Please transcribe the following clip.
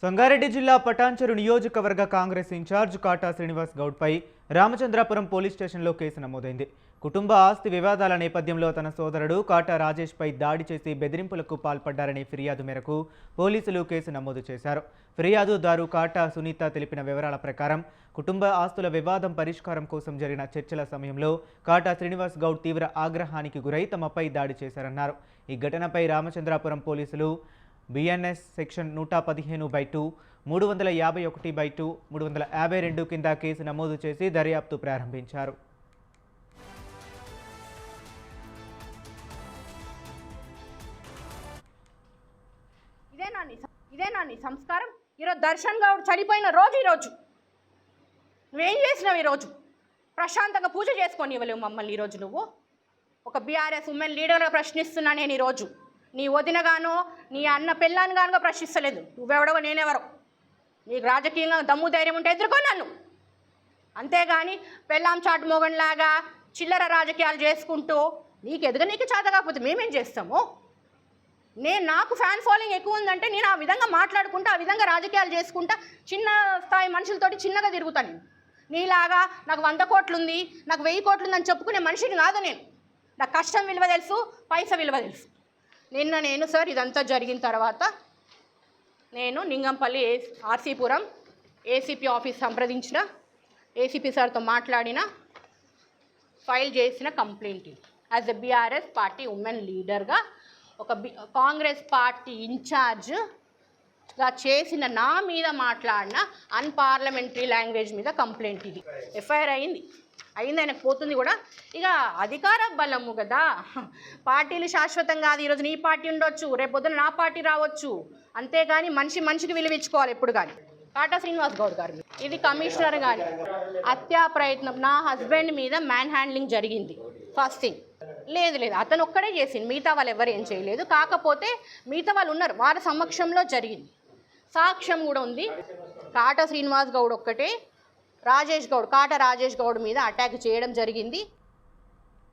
సంగారెడ్డి జిల్లా పటాన్చెరు నియోజకవర్గ కాంగ్రెస్ ఇన్ఛార్జ్ కాటా శ్రీనివాస్ గౌడ్పై రామచంద్రాపురం పోలీస్ స్టేషన్లో కేసు నమోదైంది. కుటుంబ ఆస్తి వివాదాల నేపథ్యంలో తన సోదరుడు కాటా రాజేష్పై దాడి చేసి బెదిరింపులకు పాల్పడ్డారనే ఫిర్యాదు మేరకు పోలీసులు కేసు నమోదు చేశారు. ఫిర్యాదుదారు కాటా సునీత తెలిపిన వివరాల ప్రకారం కుటుంబ ఆస్తుల వివాదం పరిష్కారం కోసం జరిగిన చర్చల సమయంలో కాటా శ్రీనివాస్ గౌడ్ తీవ్ర ఆగ్రహానికి గురై తమపై దాడి చేశారన్నారు. ఈ ఘటనపై రామచంద్రాపురం పోలీసులు BNS సెక్షన్ 115/2, 351/2, 352 కింద కేసు నమోదు చేసి దర్యాప్తు ప్రారంభించారు. ఇదేనా నీ సంస్కారం? ఈరోజు దర్శన్ గౌడ్ చనిపోయిన రోజు ఈరోజు నువ్వేం చేసినావు? ఈరోజు ప్రశాంతంగా పూజ చేసుకొని ఇవ్వలేవు మమ్మల్ని. ఈరోజు నువ్వు ఒక BRS ఉమెన్ లీడర్గా ప్రశ్నిస్తున్నా. నేను ఈరోజు నీ వదినగానో నీ అన్న పెళ్ళానిగానో ప్రశ్నిస్తలేదు. నువ్వెవడవో నేనెవరో. నీకు రాజకీయంగా దమ్ము ధైర్యం ఉంటే ఎదుర్కో నన్ను. అంతేగాని పెళ్ళాం చాటు మోగన్లాగా చిల్లర రాజకీయాలు చేసుకుంటూ నీకు చేత కాకపోతే మేమేం చేస్తాము? నాకు ఫ్యాన్ ఫాలోయింగ్ ఎక్కువ ఉందంటే నేను ఆ విధంగా మాట్లాడుకుంటా, ఆ విధంగా రాజకీయాలు చేసుకుంటా చిన్న స్థాయి మనుషులతోటి చిన్నగా తిరుగుతాను. నీలాగా నాకు 100 కోట్లు ఉంది, నాకు 1000 కోట్లు ఉందని చెప్పుకునే మనిషిని కాదు నేను. నాకు కష్టం విలువ తెలుసు, పైసా విలువ తెలుసు. నేను సార్ ఇదంతా జరిగిన తర్వాత నేను నింగంపల్లి ఆర్సీపురం ACP ఆఫీస్ సంప్రదించిన, ACP సార్తో మాట్లాడిన, ఫైల్ చేసిన కంప్లైంట్ ఇది. As a BRS party women లీడర్గా ఒక కాంగ్రెస్ పార్టీ ఇన్ఛార్జ్గా చేసిన నా మీద మాట్లాడిన అన్పార్లమెంటరీ లాంగ్వేజ్ మీద కంప్లైంట్ ఇది. FIR అయింది ఆయనకు పోతుంది కూడా. ఇక అధికార బలము కదా, పార్టీలు శాశ్వతం కాదు. ఈరోజు నీ పార్టీ ఉండొచ్చు, రేపు పొద్దున నా పార్టీ రావచ్చు. అంతేగాని మనిషికి విలువించుకోవాలి ఎప్పుడు కానీ. కాటా శ్రీనివాస్ గౌడ్ గారు ఇది కమిషనర్ కానీ హత్యా ప్రయత్నం, నా హస్బెండ్ మీద మ్యాన్ హ్యాండ్లింగ్ జరిగింది. ఫస్ట్ థింగ్ లేదు అతను ఒక్కడే చేసింది, మిగతా వాళ్ళు ఎవరు ఏం చేయలేదు. కాకపోతే మిగతా వాళ్ళు ఉన్నారు, వారి సమక్షంలో జరిగింది. సాక్ష్యం కూడా ఉంది. కాటా శ్రీనివాస్ గౌడ్ ఒక్కటే కాటా రాజేష్ గౌడ్ మీద అటాక్ చేయడం జరిగింది.